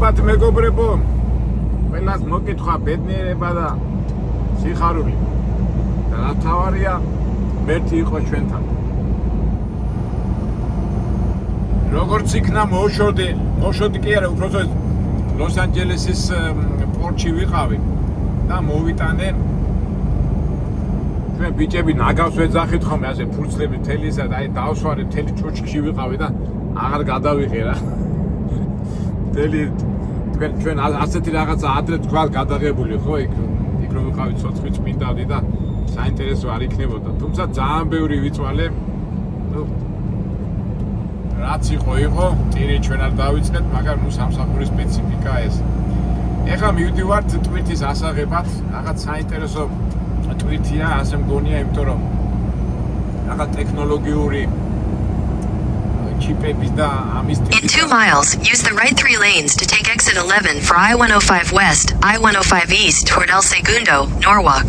ალბათ მეგობრებო, ყველას მოკითხვა ბედნიერება და სიხარული. და რა თავარია, მერთი იყო ჩვენთან. როგორც იქნა მოშოდი კი არა, უბრალოდ ლოს-ანჯელესის პორტში ვიყავი და მოვიტანე ჩვენ ბიჭები ნაგავს ვეძახით ხოლმე ასე ფურცლები თელისა და აი დავსვარე თელი ჩოჩქში ვიყავი და აღარ გადავიღე რა. თელი ჩვენ ასეთი რაღაცა ადრე თქვა გადაღებული ხო იქ რო ვიყავი ცოცხლი წმინდავდი და საინტერესო არ იქნებოდა. თუმცა ძალიან ბევრი ვიწვალე. რაც იყო, ტირი ჩვენ არ დავიწყეთ, მაგრამ ნუ სამსახურის სპეციფიკა ეს. ეხლა მივდივართ ტვირთის ასაღებად, რაღაც საინტერესო ტვირთია, ასე მგონია, იმიტომ რომ რაღაც ტექნოლოგიური ჩიპების და ამის In 2 miles, use the right 3 lanes to take exit 11 for I-105 West, I-105 East toward El Segundo, Norwalk.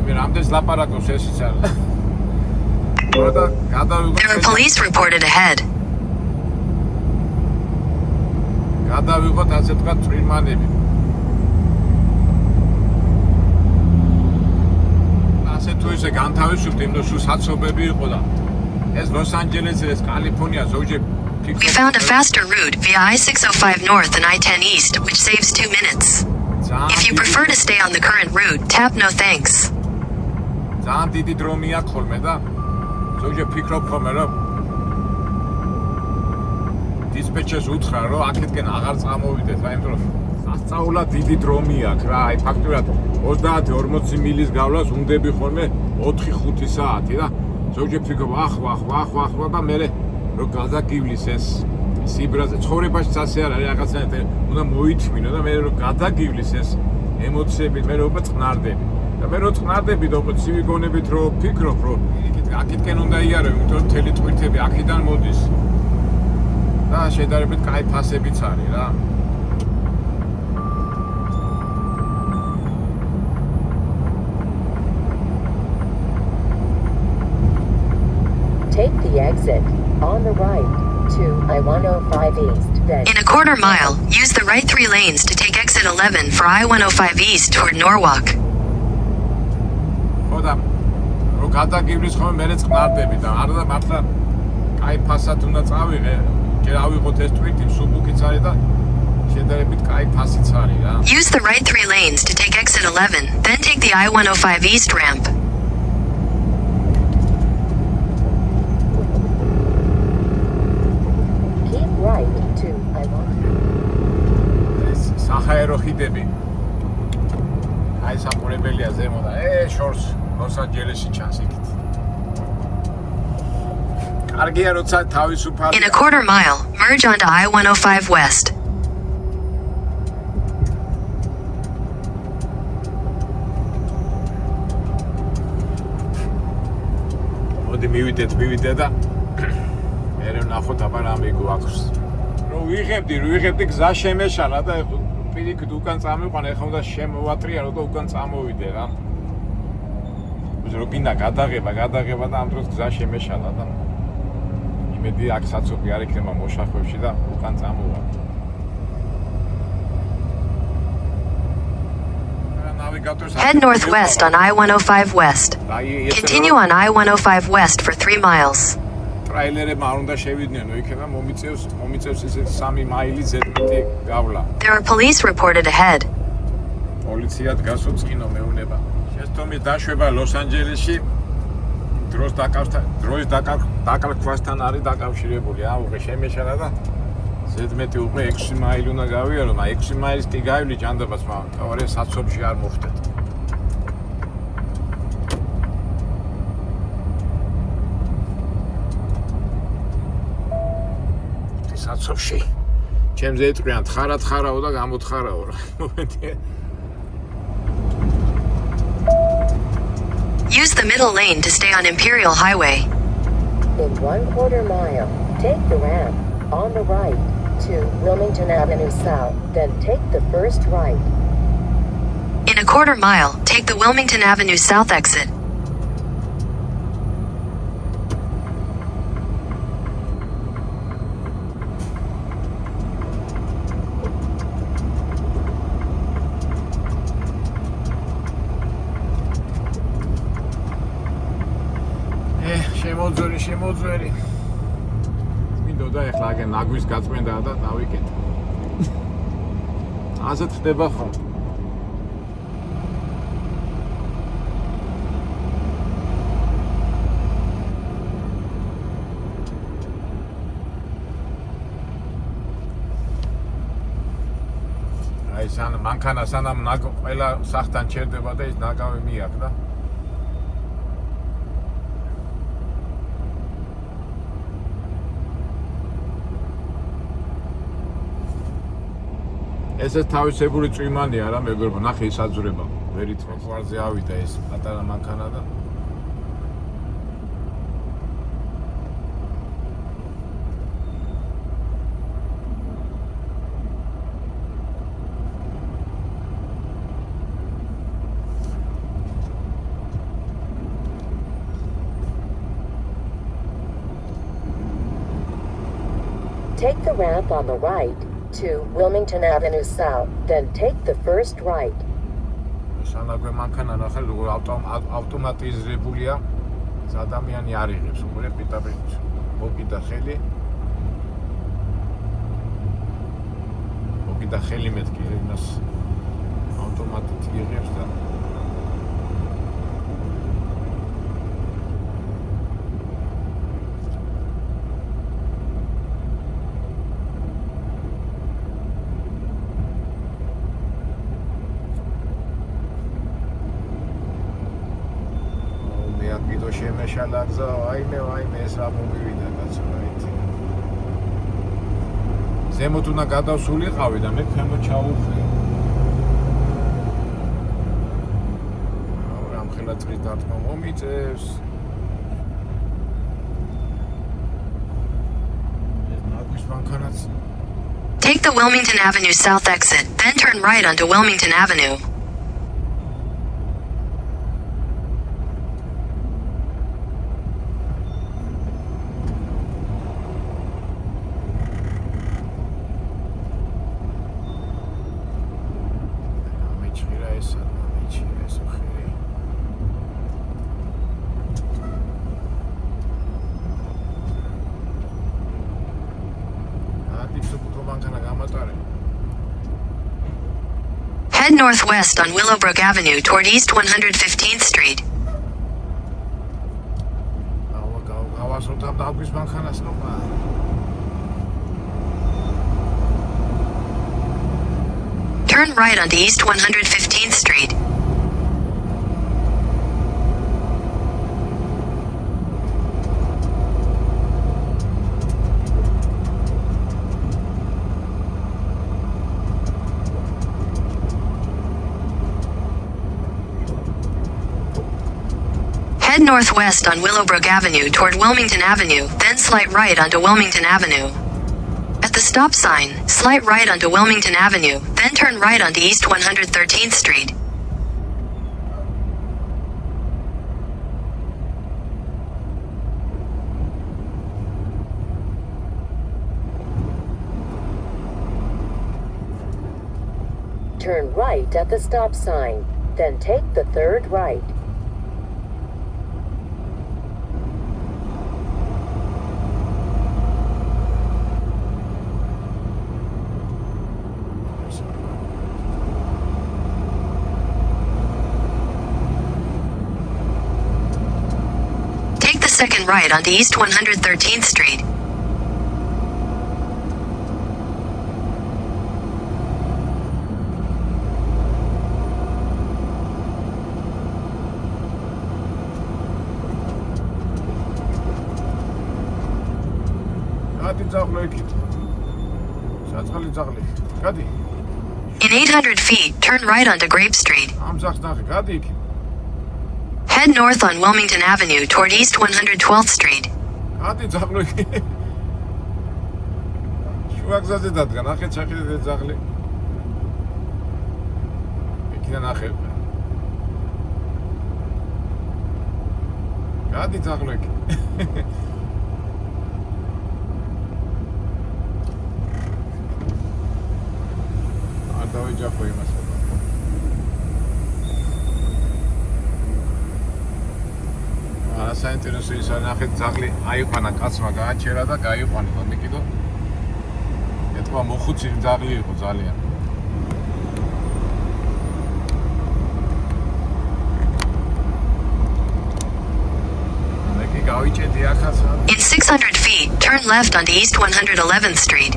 მე რამდენს ლაპარაკობს ეს ის არა. There are police reported ahead. გადავიღოთ ასე თქვა წვიმანები. ასე თუ ისე განთავისუფლდი, იმიტომ რომ საცობები იყო და ეს ლოს-ანჯელესი, ეს კალიფორნია ზოგჯერ We found a faster route via I-605 North and I-10 East, which saves 2 minutes. If you prefer to stay on the current route, tap no thanks. ძალიან დიდი დრომი აქვს ხოლმე და ზოგჯერ ფიქრობ ხოლმე რომ დისპეჩერს უთხრა რომ აქეთკენ აღარ წამოვიდეთ რა იმიტომ რომ სასწაულად დიდი დრომი აქვს რა აი ფაქტურად 30-40 მილის გავლას უნდები ხოლმე 4-5 საათი და ზოგჯერ ფიქრობ ახ და მე რომ გადაგივლის ეს სიბრაზე ცხოვრებაშიც ასე არ არის რაღაცნაირად უნდა მოითმინო და მე რომ გადაგივლის ეს ემოციები მე რომ წყნარდები და მე რომ წყნარდები და უკვე ცივი გონებით რომ ფიქრობ რომ აქეთკენ უნდა იარო იმიტომ რომ მთელი ტვირთები აქედან მოდის და შედარებით კაი ფასებიც არის რა Take the exit on the right to I-105 East. Then In a quarter mile, use the right 3 lanes to take exit 11 for I-105 East toward Norwalk. ხოდა რო გადაგივლის ხოლმე მე წყნარდები და არა და მართლა კაი ფასად უნდა წავიღე ჯერ ავიღოთ ეს ტვირთი სუბუქიც არის და შედარებით კაი ფასიც არის რა Use the right 3 lanes to take exit 11, then take the I-105 East ramp. keep right to I-105. ეს საჰაერო ხიდები აი საყურებელია ზემო და შორს ლოს-ანჯელესში ჩანს იქით კარგია როცა თავისუფალი In a quarter mile, merge onto I-105 West. მოდი მივიდეთ და მე ვნახოთ აბა რა მიგვაქვს რო ვიღებდი გზა შემეშალა და პირიქით უკან წამიყვანა ეხლა უნდა შემოვატრიალო და უკან წამოვიდე რა რო გინდა გადაღება და ამ დროს გზა შემეშალა და იმედი აქ საცობი არ იქნება მოშახვებში და უკან წამოვა Head northwest on I-105 West. Continue on I-105 West for 3 miles. ტრაილერებმა არ უნდა შევიდნენ, იქნება მომიწევს ისე 3 მაილი ზედმეტი გავლა. There are police reported ahead. პოლიცია დგას უწყინო მეუნება. შესტომის დაშვება ლოს-ანჯელესში დროის დაკარგვასთან არის დაკავშირებული. უკვე შემეშალა და ზედმეტი უკვე 6 მაილი უნდა გავიარო, მაგრამ 6 მაილის კი გაივლი ჭანდაბას, მაგრამ თავარია საცობში არ მოხდეთ. საცობში ჩემზე ეტყვიან თხარაო და გამოთხარაო რა. Use the middle lane to stay on Imperial Highway. In 1/4 mile, take the ramp on the right to Wilmington Avenue South, then take the first right. In a quarter mile, take the Wilmington Avenue South exit. შემოძვერი. მინდოდა ეხლა აგენ ნაგვის გაწმენდა და დავიკეთე. ასეთ ხდება ხოლმე. აი მანქანა სანამ ყველა სახთან ჩერდება და ის ნაკავი მიაქვს და ესეც თავისებური წვიმანია რა მეგობრებო, ნახე ის აძვრება, ვერ ითხოვს. ხوارზე ავიდა ეს პატარა მანქანა და Take the ramp on the right to Wilmington Avenue South, then take the first right. სანაგვე მანქანა ნახე როგორ ავტომატიზებულია. ადამიანი არ იღებს უკვე პიტაპიტ მოკიდა ხელი. მოკიდა ხელი მეთქი იმას ავტომატით იღებს და შემეშალა გზა, აიმე ეს რა მომივიდა კაცო, რაითი. ზემოთ უნდა გადავსულიყავი და მე ქვემოთ ჩავუხდი. რამხელა წრის დარტყმა მომიწევს. ეს ნაგვის მანქანაც. Take the Wilmington Avenue South exit, then turn right onto Wilmington Avenue. Head northwest on Willowbrook Avenue toward East 115th Street. Turn right onto East 115th Street. Head northwest on Willowbrook Avenue toward Wilmington Avenue, then slight right onto Wilmington Avenue. At the stop sign, slight right onto Wilmington Avenue, then turn right onto East 113th Street. Turn right at the stop sign, then take the third right. Second right onto East 113th Street. In 800 feet, turn right onto Grape Street. Head north on Wilmington Avenue toward East 112th Street. საინტერესო ისა ნახეთ ძაღლი აიყვანა კაცმა გააჩერა და გაიყვანა და კიდო ეთქვა მოხუცი ძაღლი იყო ძალიან In 600 feet, turn left onto East 111th Street.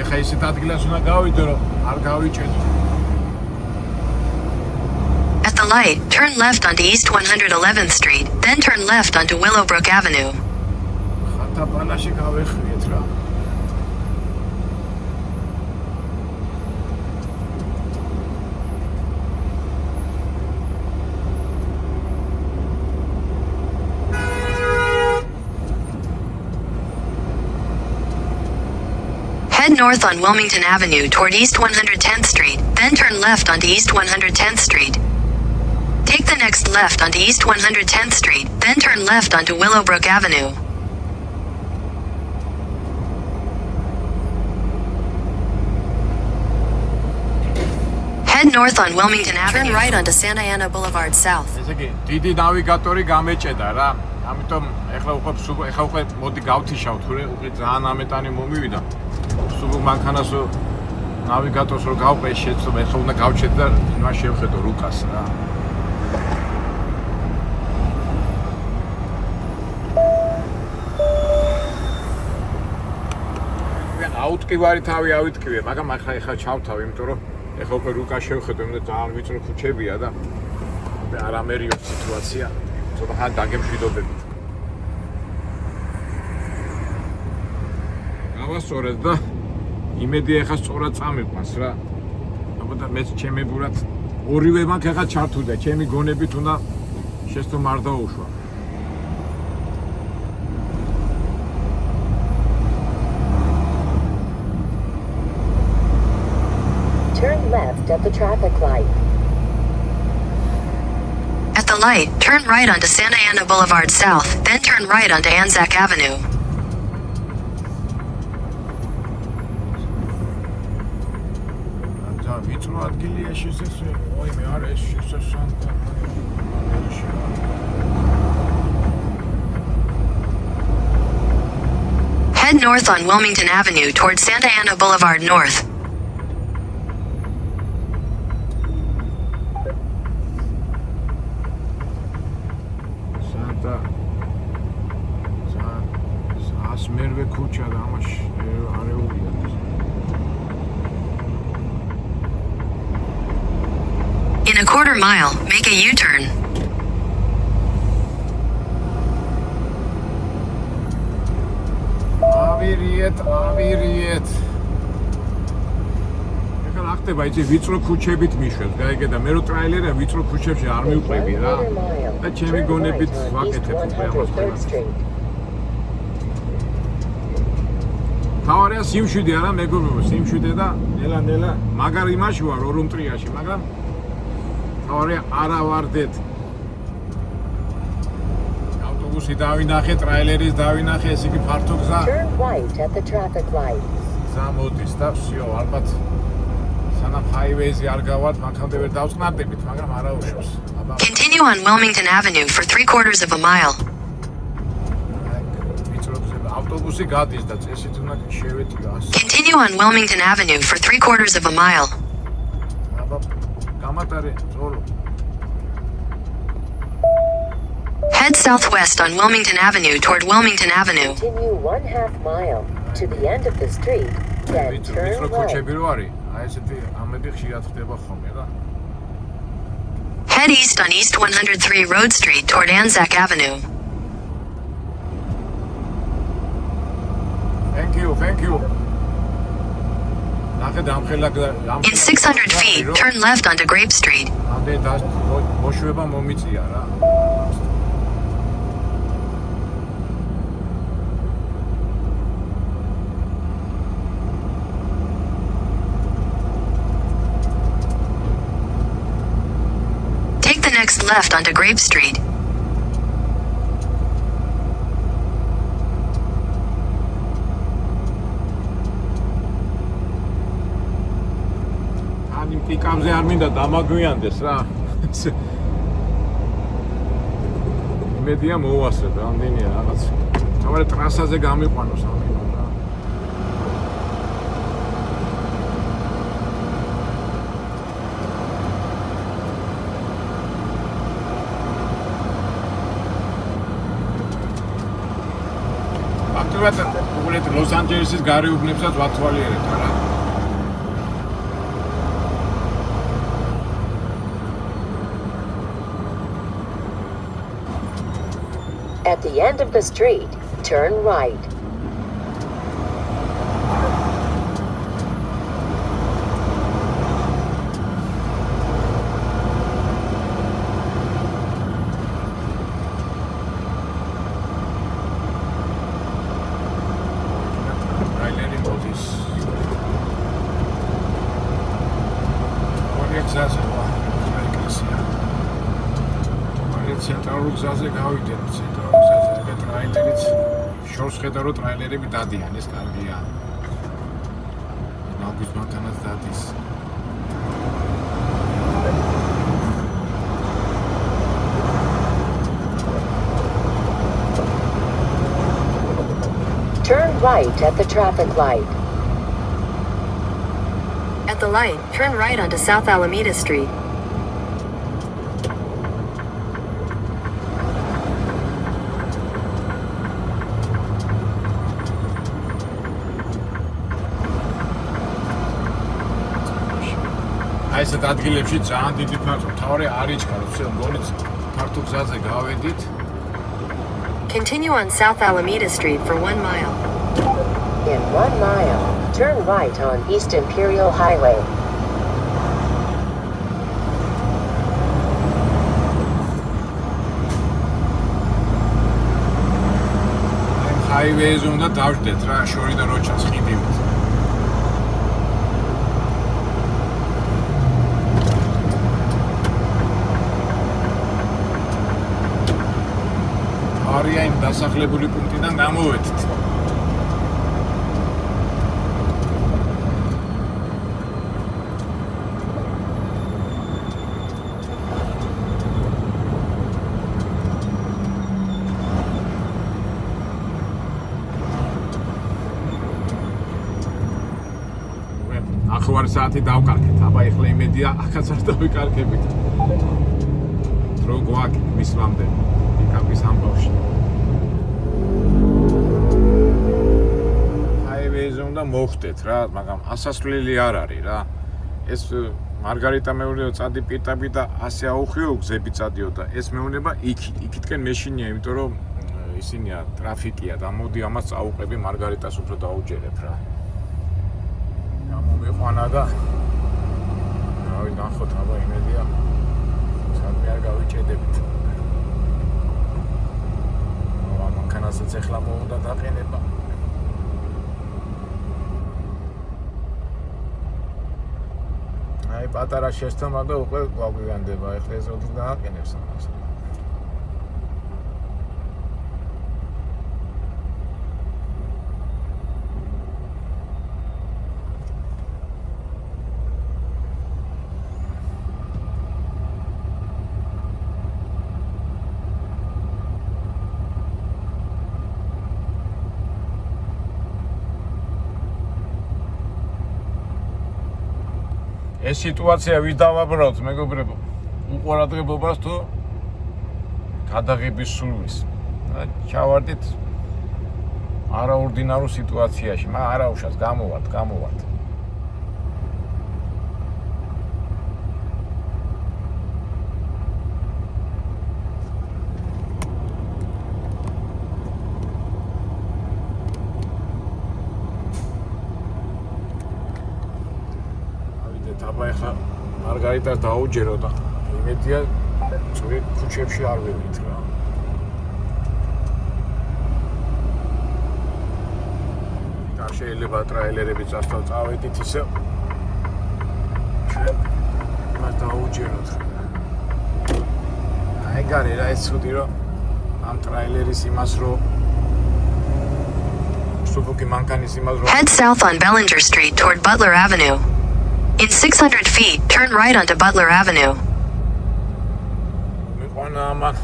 ხა ისეთ ადგილას უნდა გავიდე რომ არ გავიჭედო. At the light, turn left onto East 111th Street, then turn left onto Willowbrook Avenue. ხათაპანაში გავეხვიეთ რა. Head north on Wilmington Avenue toward East 110th Street, then turn left onto East 110th Street. Take the next left onto East 110th Street, then turn left onto Willowbrook Avenue. Head north on Wilmington Avenue. Turn right onto Santa Ana Boulevard South. ესე იგი, დიდი ნავიგატორი გამეჭედა რა. ამიტომ ეხლა უკვე მოდი გავთიშავთ, ხურე, უკვე ძალიან ამეტანი მომივიდა. სულ მანქანას ნავიგატორს რო გავყე შეცდომა, ეხლა უნდა გავჩეთ და იმას შევხედო რუკას რა. აუტკივარი თავი ავიტკივე, მაგრამ ახლა ჩავთავ, იმიტომ რომ ეხლა უკვე რუკას შევხედო, იმიტომ ძალიან ვიწრო ქუჩებია და არამერიო სიტუაცია. ცოტა ხან დაგემშვიდობებით. გავასწორეთ და იმედია ეხლა სწორად წამიყვანს რა. აბა მეც ჩემებურად ორივე მაქვს ეხლა ჩართულდა, ჩემი გონებით უნდა შეცდომ არ დაუშვა. Turn left at the traffic light. At the light, turn right onto Santa Ana Boulevard South, then turn right onto Anzac Avenue. ვიწრო ადგილია შესაძლოა. ой, მე არ ეს შესაძლოა. Head north on Wilmington Avenue toward Santa Ana Boulevard North. მერვე ქუჩა და ამაში არეულია. In a quarter mile, make a U-turn. ავირიეთ. ეხლა რა ხდება, იცი ვიწრო ქუჩებით მიშვებს, გაიგე და მე რო ტრაილერია ვიწრო ქუჩებში არ მივყვები რა. და ჩემი გონებით ვაკეთებ უკვე ამას ყველას. თავარია სიმშვიდე არა მეგობრებო, სიმშვიდე და ნელა მაგარი იმაში ვარ ორუმტრიაში, მაგრამ თავარია არა ვარდეთ. ავტობუსი დავინახე, ტრაილერის დავინახე, ეს იგი ფართო გზა. Turn right at the traffic light. გამოდის და всё, ალბათ სანამ ჰაივეიზე არ გავართ, მანქანამდე ვერ დავწყნარდებით, მაგრამ არა უშავს. Continue on Wilmington Avenue for 3/4 of a mile. ავტობუსი გადის და წესით უნდა შევეტიო ასე. Continue on Wilmington Avenue for 3/4 of a mile. აბა, გამატარე, ზოლო. Head southwest on Wilmington Avenue toward Wilmington Avenue. Continue 1/2 mile to the end of the street, then turn ვიწრო right. ქუჩები რო არის, აი ესეთი ამები ხშირად ხდება ხოლმე რა. Head east on East 103 Road Street toward Anzac Avenue. Thank you. In 600 feet, turn left onto Grape Street. მოშვება მომიწია რა. next left onto Grape Street. Ani პიკაპზე არ მინდა დამაგვიანდეს რა. იმედია მოვასწრებ რამდენია რაღაც. თავარი ტრასაზე გამიყვანოს ამიტომ რა. ფაქტობრივად უბრალოდ ლოს-ანჯელესის გარეუბნებსაც ვათვალიერებთ რა. At the end of the street, turn right. რაილერი მოდის. ორი გზაზე ვარ, ეკლესია. ცენტრალურ გზაზე გავიდეთ, ცენტრალურ გზაზე ეგ ტრაილერიც შორს ხედავ რომ ტრაილერები დადიან, ეს კარგია. ნაგვის მანქანაც დადის. Turn right at the traffic light. At the light, turn right onto South Alameda Street. აი ესეთ ადგილებში ძალიან დიდი ფართო თავი არ იჩქაროს, მგონი ფართო გზაზე გავედით. Continue on South Alameda Street for 1 mile. In 1 mile, turn right on East Imperial Highway. Highway-ზე უნდა დავждეთ რა, შორიდან როჩას ხიდივით. არია იმ დასახლებული პუნქტიდან გამოვედით. ახლა საათი დავკარგეთ, აბა ეხლა იმედია აქაც არ დავიკარგებით. დრო გვაქვს მისვამდე პიკაპის ამბავში. Highway-ზე უნდა მოხვდეთ რა, მაგრამ ასასვლელი არ არის რა. ეს მარგარიტა მეურნეო წადი პირდაპირ და ასე აუხიო გზები წადიო და ეს მეუნება იქითკენ მეშინია, იმიტომ რომ ისინია ტრაფიკია და მოდი ამას წაუყები მარგარიტას უფრო დაუჯერებ რა. მოვიყვანა და რავი ნახოთ აბა იმედია სადმე არ გავიჭედებით. მანქანასაც ეხლა მოუდა დაყენება. აი პატარა შეცდომა და უკვე გვაგვიანდება, ეხლა ეს როდის დააყენებს ამას. ეს სიტუაცია ვის დავაბრალოთ, მეგობრებო? უყურადღებობას თუ გადაღების სულვის. ჩავარდით არაორდინარულ სიტუაციაში, მაგრამ არაუშავს გამოვართ. აბა ეხლა მარგარიტას დაუჯერო და იმედია წვი ქუჩებში არ ვივით რა. და შეიძლება ტრაილერები წავედით ისე ჩვენ მას დაუჯეროთ. ეგარი რა ეს ცუდი რომ ამ ტრაილერის იმას რომ სუბუქი მანქანის იმას რომ Head south on Bellinger Street toward Butler Avenue. In 600 feet, turn right onto Butler Avenue. მიყვანა ამან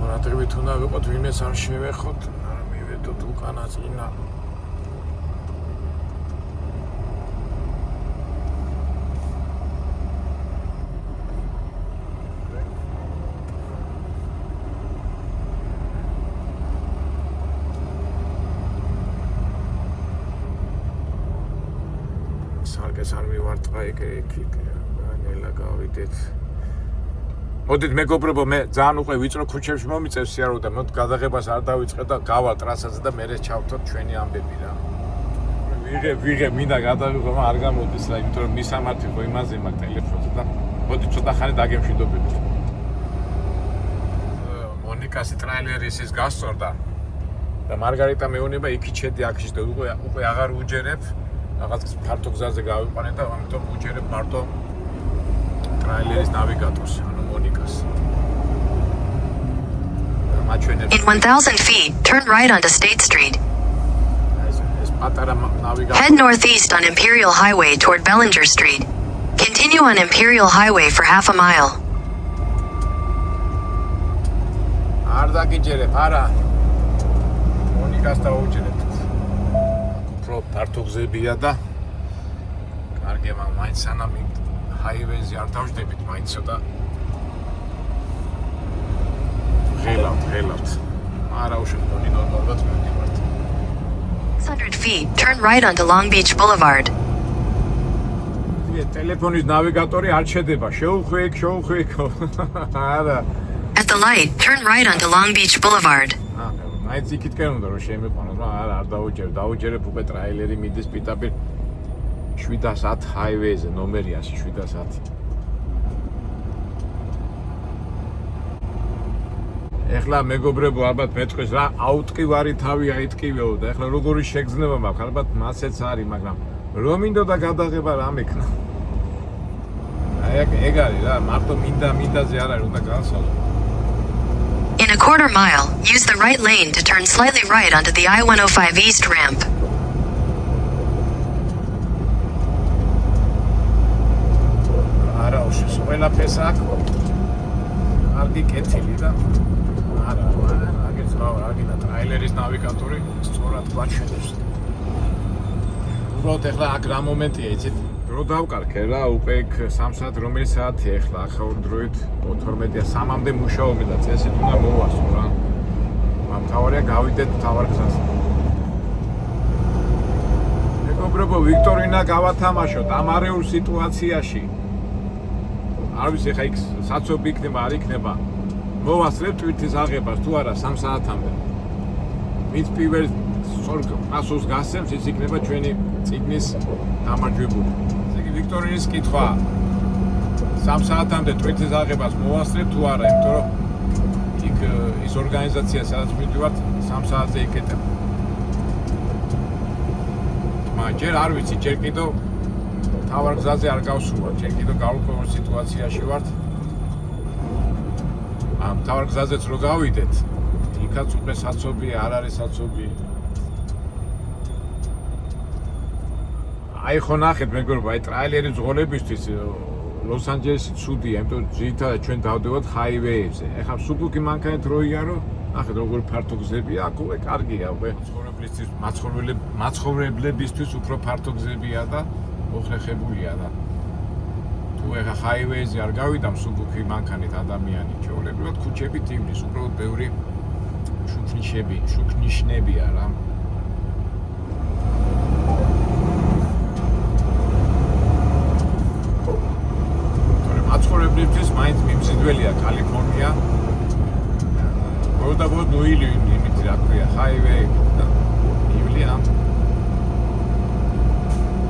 რატებით უნდა ვიყოთ ვინმეს არ შევეხოთ არ მივედოთ უკანა წინა სარკეს არ მივარტყა იქ ნელა გავიდეთ მოდით მეგობრებო მე ძალიან უკვე ვიწრო ქუჩებში მომიწევს სიარულე და მოდ გადაღებას არ დავიწყე და გავალ ტრასაზე და მერე ჩავთოთ ჩვენი ამბები რა ვიღე მინდა გადავიღო მაგრამ არ გამოდის რა იმიტომ რომ მისამართი ხო იმაზე მაქვს ტელეფონზე და მოდი ცოტა ხანი დაგემშვიდობებით მონიკასი ტრაილერის ის გასწორდა და მარგარიტა მეუნება იქით შედი აქ შედი უკვე აღარ უჯერებ რაღაც ფართო გზაზე გავიყვანე და ამიტომ უჯერებ მარტო ტრაილერის ნავიგატორს ანუ მონიკას In 1000 feet, turn right onto State Street. Head northeast on Imperial Highway toward Bellinger Street. Continue on Imperial Highway for half a mile. არ დაგიჯერებ, არა. მონიკას დაუჯერებ. უფრო ფართო გზებია და კარგი მაინც სანამ ჰაივეიზე არ დავждებით, მაინც ცოტა ღელავთ. არა უშუალოდ ნორმალურად მივდივართ. 600 feet, turn right onto Long Beach Boulevard. ტელეფონის ნავიგატორი არ შედება, შეუხვიქ. არა. At the light, turn right onto Long Beach Boulevard. მაინც იქითკენ უნდა რომ შემიყვანო, მაგრამ არა არ დაუჯერებ უკვე ტრაილერი მიდის პიტაპირ 710 ჰაივეიზე, ნომერია 710. ეხლა მეგობრებო ალბათ მეტყვის რა აუტყივარი თავი აიტყივეო და ეხლა როგორი შეგრძნება მაქვს ალბათ მასეც არის მაგრამ რომ მინდოდა გადაღება რა მექნა ეგ არის რა მარტო მინდაზე არ არის უნდა გავსალო In a quarter mile, use the right lane to turn slightly right onto the I-105 East ramp. არა უშის ყველაფერს აქვს კარგი კეთილი და არა აგინა ტრაილერის ნავიგატორი სწორად გვაჩვენებს უბრალოდ ეხლა აქ რა მომენტია იცით დრო დავკარგე რა უკვე იქ 3 საათი რომელი საათია ეხლა ახალ დროით 12-ია 3-მდე მუშაობი და წესით უნდა მოვასწრო რა მთავარია გავიდეთ თავარ გზაზე მეგობრებო ვიქტორინა გავათამაშოთ ამ არეულ სიტუაციაში არ ვიცი ხა იქ საცობი იქნება არ იქნება მოვასწრებ ტვირთის აღებას თუ არა 3 საათამდე მით პირველ სწორ პასუხს გასცემს ის იქნება ჩვენი წიგნის გამარჯვებული ესე იგი ვიქტორინის კითხვა 3 საათამდე ტვირთის აღებას მოვასწრებ თუ არა იმიტომ რომ იქ ის ორგანიზაცია სადაც მივდივართ 3 საათზე იკეთებ მაგრამ ჯერ არ ვიცი ჯერ კიდევ თავარ გზაზე არ გავსულა ჯერ კიდევ გაურკვეველ სიტუაციაში ვართ ამ თავარ გზაზეც რო გავიდეთ იქაც უკვე საცობი არ არის საცობი აი ხო ნახეთ მეგობრებო აი ტრაილერის ზღოლებისთვის ლოს-ანჯელესი ცუდია იმიტომ ძირითადად ჩვენ დავდივართ ჰაივეიებზე ეხლა სუბუქი მანქანით რო იარო ნახეთ როგორი ფართო გზებია აქ უკვე კარგია უკვე მაცხოვრებლებისთვის უფრო ფართო გზებია და მოხერხებულია და თუ ეხა ჰაივეიზე არ გავიდა მსუბუქი მანქანით ადამიანი ჩვეულებრივად ქუჩებით ივლის უბრალოდ ბევრი შუქნიშნებია რა თორემ მაცხოვრებლებისთვის მაინც მიმზიდველია კალიფორნია მოდაბოდ ნუილი იმით რა ქვია ჰაივეი და ივლია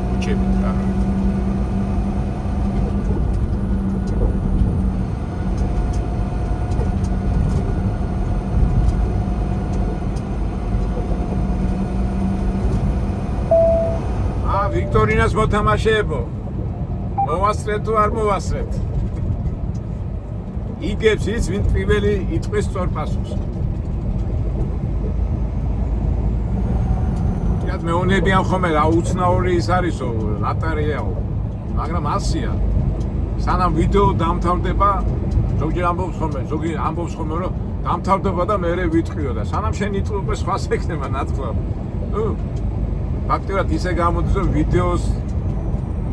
ქუჩებით რა ვიქტორინას მოთამაშეებო მოვასწრეთ თუ არ მოვასწრეთ იგებს ის ვინ პირველი იტყვის სწორ პასუხს. თქო მეუნებიან ხოლმე რა უცნაური ის არისო ლატარიაო, მაგრამ ასია. სანამ ვიდეო დამთავრდება, ზოგი ამბობს ხოლმე რომ დამთავრდება და მე ვიტყვიო და სანამ შენ იტყვი სხვას ექნება ნაცვლად. ფაქტობრივად ისე გამოდის რომ ვიდეოს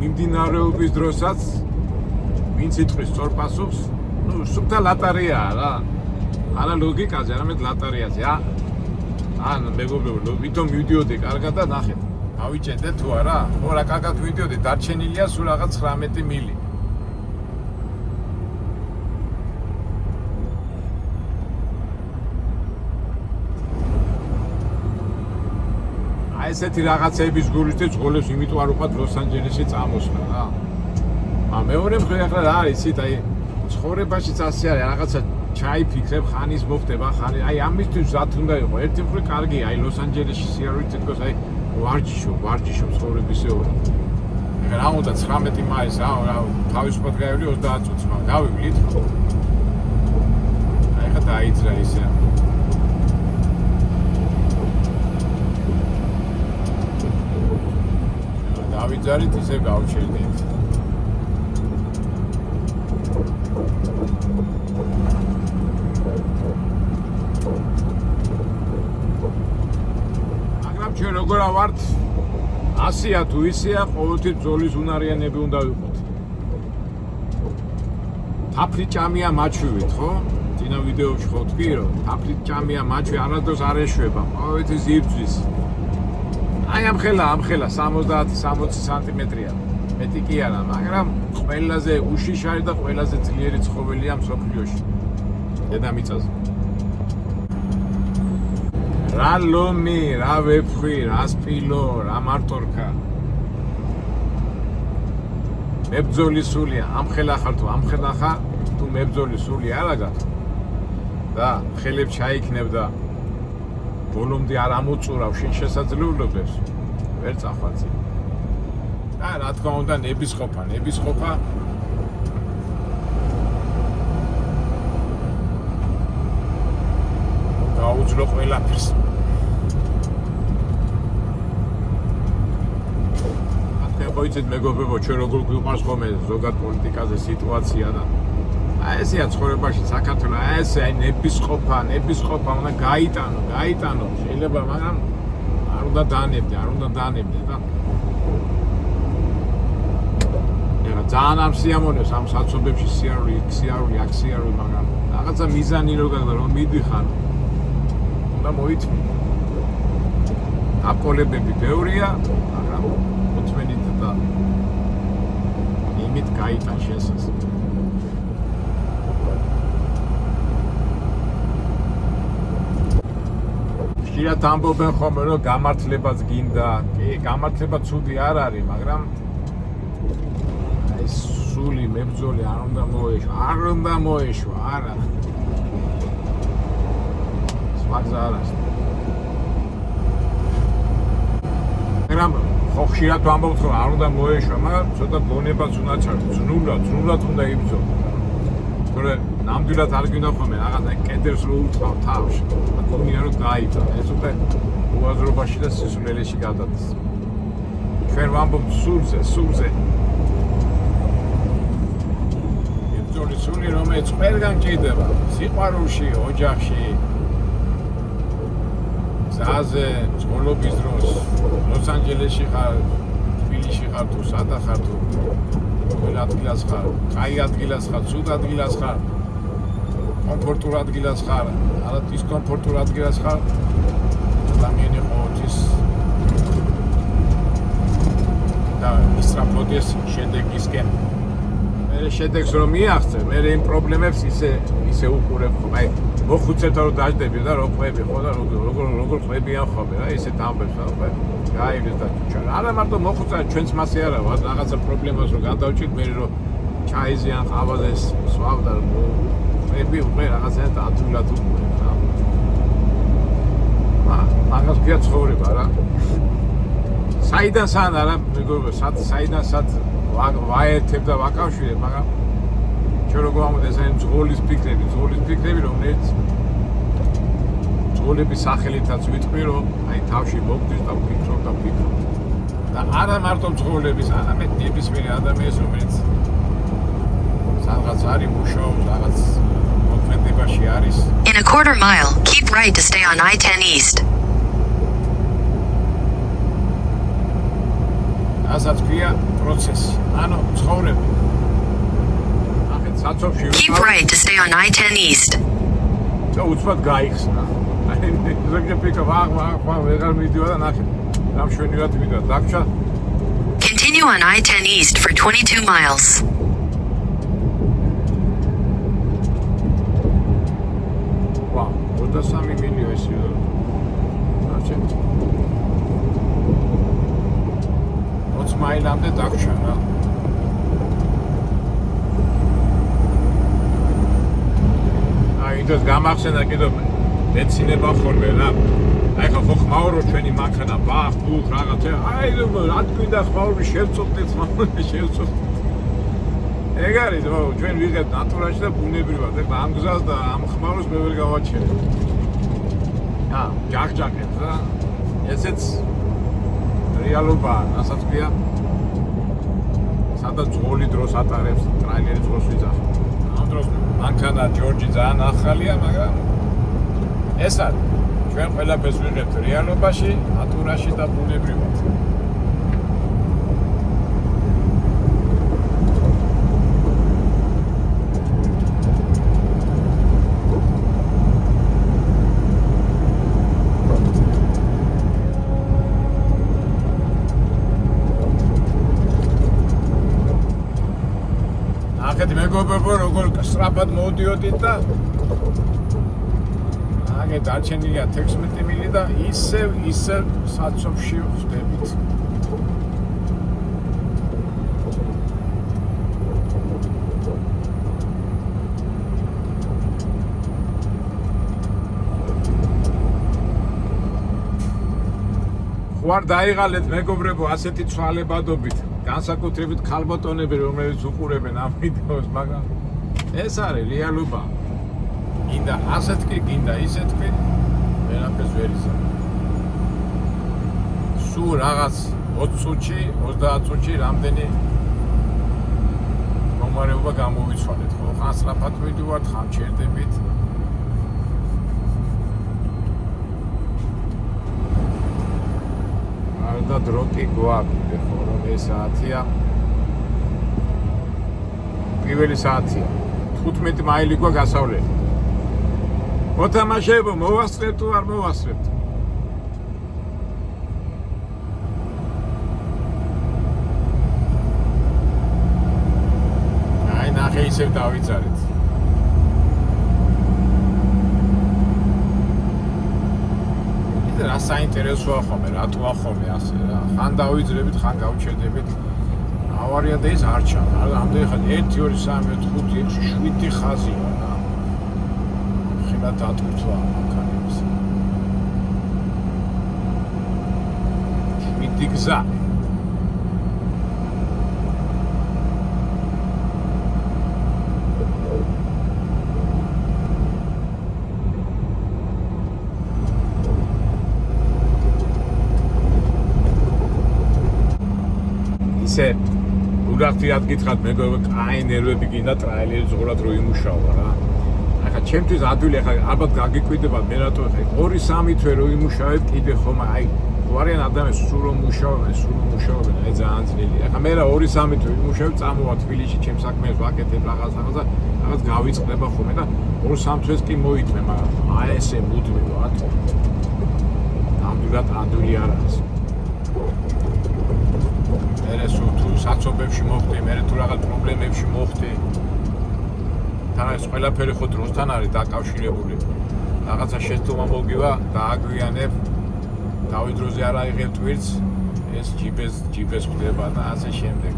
მიმდინარეობის დროსაც ვინც იტყვის სწორ პასუხს, სუფთა ლატარიაა რა. არა ლოგიკაზე, არამედ ლატარიაზე. ან მეგობრებო, ვითომ მივიდიოდი კარგად და ნახეთ. ავიჭედეთ თუ არა? ხო რა კარგად ვიდიოდი, დარჩენილია სულ რაღაც 19 მილი. ესეთი რაღაცების გულისთვის ღოლებს იმიტომ არ უყვათ ლოს-ანჯელესში წამოსვლა რა. მეორე მხრივ ახლა რა არის იცით აი ცხოვრებაშიც ასე არის რაღაცა ჩაიფიქრებ ხანის მოხდება ხანი აი ამისთვის რა თქმა უნდა ერთი მხრივ კარგია აი ლოს-ანჯელესში სიარული თითქოს აი ვარჯიშობ ცხოვრებისეულო. რა უნდა 19 მაისს რა თავისუფლად გაივლი 30 წუთს მაგრამ დავივლით. აი ხა დაიძრა ისე დავიძარით ისე გავჩერდით. მაგრამ ჩვენ როგორ ავართ 100-ია თუ ისეა ყოველთვის ბრძოლის უნარიანები უნდა ვიყოთ. თაფლით ჭამია მაჩვივით ხო? წინა ვიდეოში ხო თქვი რომ თაფლით ჭამია მაჩვი არადოს არ ეშვება ყოველთვის იბრძვის. აი ამ ხელა 70-60 სანტიმეტრია. მეტი კი არა, მაგრამ ყველაზე უშიშარი და ყველაზე ძლიერი ცხოველია მსოფლიოში. დედამიწაზე. რა ლომი, რა ვეფხვი, რა სპილო, რა მარტორქა. მებრძოლი სულია, ამ ხელა ხარ თუ ამ ხელა ხარ, თუ მებრძოლი სული არა გაქვს. და ხელებს ჩაიქნებ და ბოლომდე არ ამოწურავ შენ შესაძლებლობებს ვერ წახვაცი. და რა თქმა უნდა ნებისყოფა გაუძლო ყველაფერს. ახლა ყოიცით მეგობრებო ჩვენ როგორ გვიყვარს ხოლმე ზოგად პოლიტიკაზე სიტუაცია და აი ესეა ცხოვრებაში საქართველოს აი ესე აი ნებისყოფა უნდა გაიტანო შეიძლება მაგრამ არ უნდა დაანებდე და ძალიან არ სიამოვნებს ამ საცობებში სიარული მაგრამ რაღაცა მიზანი რო გაქვს რომ მიდიხარ უნდა მოითმი აკოლებები ბევრია მაგრამ მოთმენით და იმით გაიტან შესაძ ხშირად ამბობენ ხოლმე რომ გამართლებაც გინდა. კი, გამართლება ცუდი არ არის, მაგრამ აი სული მებრძოლი არ უნდა მოეშვა, არა. სხვა გზა არ არის. მაგრამ ხო ხშირად ამბობთ რომ არ უნდა მოეშვა, მაგრამ ცოტა გონებაც უნდა ჩართო, ძნულად უნდა იბრძოლო. თორე ნამდვილად არ გინდა ხოლმე რაღაცა კედელს რო უთხოვ თავში. გონია რომ გაიწა. ეს უკვე უაზრობაში და სისულელეში გადადის. ჩვენ ვამბობთ სულზე. იბრძოლის სული რომელიც ყველგან ჭირდება. სიყვარულში, ოჯახში. გზაზე, ცხოვრობის დროს, ლოს-ანჯელესში ხარ, თბილისში ხარ თუ სადა ხარ თუ ყველა ადგილას ხარ, კაი ადგილას ხარ, ცუდ ადგილას ხარ. კომფორტულ ადგილას ხარ, არა დისკომფორტულ ადგილას ხარ. ადამიანი ყოველთვის და ისწრაფოდეს შედეგისკენ. მე შედეგს რომ მიაღწევ, მე იმ პრობლემებს ისე უყურებ ხოლმე. აი მოხუცებთან რომ დაждები და რო ყვები ხო და როგორ ყვებიან ხოლმე რა ისეთ ამბებს რა ყვე. გაიგეს და ჩვენ არა მარტო მოხუცა ჩვენც მასე არა ვარ რაღაცა პრობლემას რომ გადავჭირთ მე რომ ჩაიზიან ყავაზე სვავ და ყვები უკვე რაღაცა დათულად უყურებ რა. მაგას კი ცხოვრება რა. საიდან სან არა მეგობრებო საიდან ვაერთებ და ვაკავშირებ მაგრამ ჩვენ როგორ ამოდეს აი ძღოლის ფიქრები რომელიც ძღოლების სახელითაც ვიტყვი რომ აი თავში მოგდის და ვფიქრობ და არა მარტო ძღოლების არამედ ნებისმიერი ადამიანის რომელიც რაღაც არის მუშაობს რაღაც მოქმედებაში არის. In a quarter mile, keep right to stay on I-10 East. ასაც ქვია პროცესი. ანუ ცხოვრება. ახეთ საცობში Keep right to stay on I-10 East. და უცბად გაიხსნა. აი ზოგჯერ ფიქრობ აღ ვეღარ მიდიოდა და ნახე. დამშვენივრად მიდიოდა. დაგჭა Continue on I-10 East for 22 miles. Wow, 23 მილი ეს იყო. აჩენ. 20 მაილამდე დაგჭა რა. აი ეს გამახსენდა კიდევ მეცინება ხოლმე რა. აი ხო ხმაურო ჩვენი მანქანა ბახ ბუხ რაღაცა. აი რა თქვი და ხმაური შევწოდეთ შევწოდეთ. ეგ არის რა ჩვენ ვიღებთ ნატურაში და ბუნებრივად. ეხლა ამ გზას და ამ ხმაურს მე ვერ გავაჩერებ. ჯახჯახებს რა. ესეც რეალობაა, რასაც ქვია. სადაც ძღოლი დროს ატარებს, ტრაილერი ძღოლს ვიძახ. ამ დროს მანქანა ჯორჯი ძალიან ახალია, მაგრამ ეს არის ჩვენ ყველაფერს ვიღებთ რეალობაში, ნატურაში და ბუნებრივად. ახეთ მეგობრებო როგორ სწრაფად მოვდიოდით და აგე დარჩენილია 16 მილი და ისევ საცობში ვხდებით. ხوار დაიღალეთ მეგობრებო ასეთი ცვალებადობით. განსაკუთრებით ქალბატონები რომლებიც უყურებენ ამ ვიდეოს, მაგრამ ეს არის რეალობა. გინდა ასეთ კი, გინდა ისეთ კი, ვერაფერს ვერ იზამ. სულ რაღაც 20 წუთში, 30 წუთში რამდენი მომარება გამოვიცვალეთ, ხო? ხან სწრაფად ვიდივართ, ხან ჩერდებით. და დრო კი გვაქვს, ხო, რომ ეს საათია. პირველი საათია. 15 მაილი გვაქვს გასავლელი. მოთამაშეებო, მოვასწრებთ თუ არ მოვასწრებთ? აი, ნახე ისევ დავიძარეთ. რა საინტერესოა ხომ, რატოა ხომ ასე რა. ხან დავიძრებით, ხან გავჩერდებით. ავარია და ეს არ ჩანდა. ამდენი ხან 1 2 3 4 5 6 7 ხაზია რა. ხილა დატვირთვა მანქანებს. 7 გზა. უგახდიათ გითხრათ მეგობრებო, კაი ნერვები გინდა ტრაილერი ზღურად რო იმუშავა რა. ახლა ჩემთვის ადვილი ახლა ალბათ გაგიკვირდებათ მე რატო ახლა 2-3 თვე რო იმუშავებ კიდე ხომ აი ვარიან ადამიანს სულ რომ მუშაობენ, აი ძალიან ძნელია. ახლა მე რა 2-3 თვე იმუშავებ, წამოვა თბილისში ჩემს საქმეს ვაკეთებ რაღაც გავიწყდება ხოლმე და 2-3 თვეს კი მოიწმე, მაგრამ აი ესე მუდმივად ნამდვილად ადვილი არ არის. მერე თუ საცობებში მოხდი, მერე თუ რაღაც პრობლემებში მოხდი. თან ეს ყველაფერი ხო დროსთან არის დაკავშირებული. რაღაცა შეცდომა მოგივა, დააგვიანებ, თავი დროზე არ აიღებ ტვირთს, ეს GPS ხდება და ასე შემდეგ.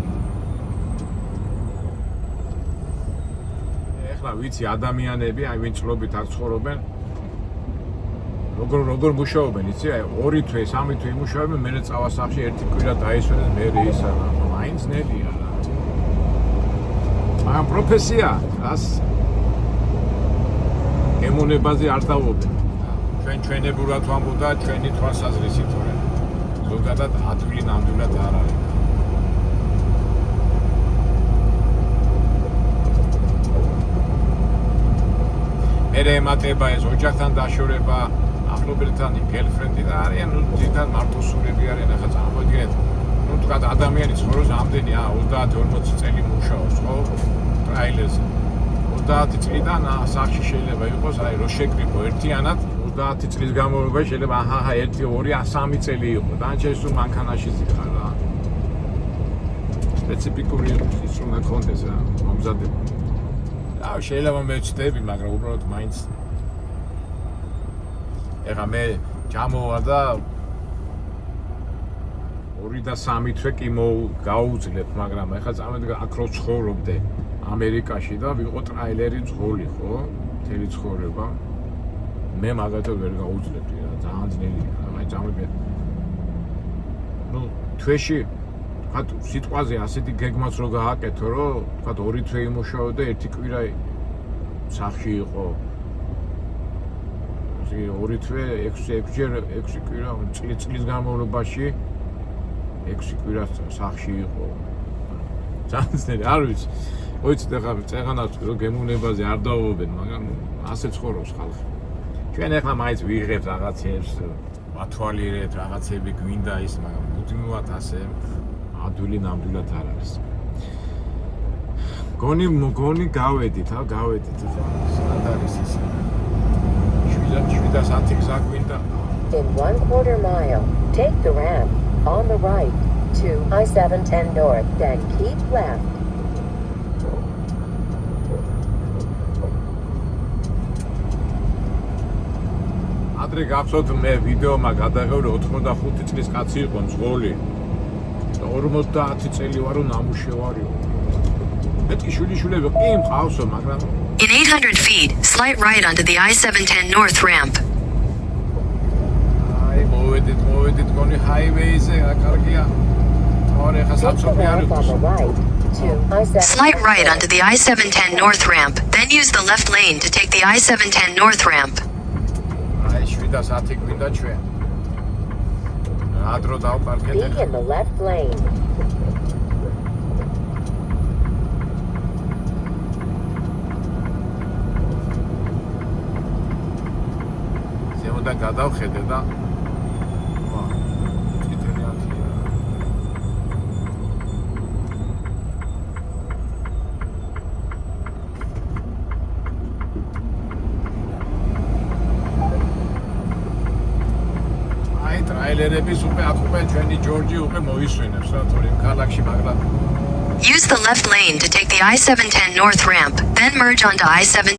ეხლა ვიცი ადამიანები, აი ვინც წლობით აქ ცხოვრობენ, როგორ მუშაობენ, იცი? აი 2 თვე, 3 თვე იმუშავებენ, მერე წავა სახში ერთი კვირა დაისვენეს, მერე ისა რა. მაინც ნელია რა. მაგრამ პროფესია ას გემოვნებაზე არ დავობენ. ჩვენებურად ვამბობდა ჩვენი თვალსაზრისით თორე ზოგადად ადვილი ნამდვილად არ არის. მერე ემატება ეს ოჯახთან დაშორება, ახლობელთან გერლფრენდი და არიან ძირითადად მარტოსულები არიან. ახლა წარმოიდგინეთ, თქვა ადამიანი ცხოვრობს ამდენი 30-40 წელი მუშაობს, ხო? ტრაილერზე. 30 წლიდან სახში შეიძლება იყოს, რო შეკრიბო ერთიანად 30 წლის განმავლობაში შეიძლება 1, 2, 3 წელი იყო. დანარჩენი სულ მანქანაში ზიხარ რა. სპეციფიკური ის უნდა კონდეს რა, მომზადება. და შეიძლება მე ვწდები, მაგრამ უბრალოდ მაინც ეხა მე ჩამოვა და 2 და 3 თვე კი გაუძლებ, მაგრამ ეხა წამოდი აქ რო ცხოვრობდე ამერიკაში და ვიყო ტრაილერი ძღოლი, ხო? მთელი ცხოვრება. მე მაგათო ვერ გაუძლებდი რა, ძალიან ძნელია. აი წამოდი. თვეში თქვა სიტყვაზე ასეთი გეგმაც რო გააკეთო, რომ თქვა 2 თვე იმუშაო და 1 კვირა სახში იყო. 2 თვე 6 კვირა წლის განმავლობაში 6 კვირა სახში იყო. ძალიან არ ვიცი. ოიცით ახლა წეღანაც რომ გემოვნებაზე არ დავობენ, მაგრამ ასე ცხოვრობს ხალხი. ჩვენ ახლა მაინც ვიღებთ რაღაცებს, ვათვალიერებთ რაღაცები გვინდა ის, მაგრამ მუდმივად ასე ადვილი ნამდვილად არ არის. გონი გავედით, გავედით. სად არის ის? 7-10 გზა გვინდა. In 1/4 mile, take the ramp on the right to I-710 North, then keep left. ადრე გახსოვთ მე ვიდეომა გადაღებული 85 წლის კაცი იყო მძღოლი. 50 წელი ვარო ნამუშევარი. მეთქი შვილიშვილები კი მყავსო, მაგრამ In 800 feet, slight right onto the I-710 North ramp. აი მოვედით გონი ჰაივეიზე, კარგია. თორე ხა Take the საწოლი არ ramp on იყოს. the right to I-710 Slight right onto the I-710 North ramp, then use the left lane to take the I-710 North ramp. აი 7-10 გვინდა ჩვენ. ადრო დავპარკეთ. Be in the left lane. ზემოდან გადავხედე და წითელი ათია. აი ტრაილერების უკვე აქ უკვე ჩვენი ჯორჯი უკვე მოისვენებს რა თორემ ქალაქში, მაგრამ Use the left lane to take the I-710 North ramp, then merge onto I-710.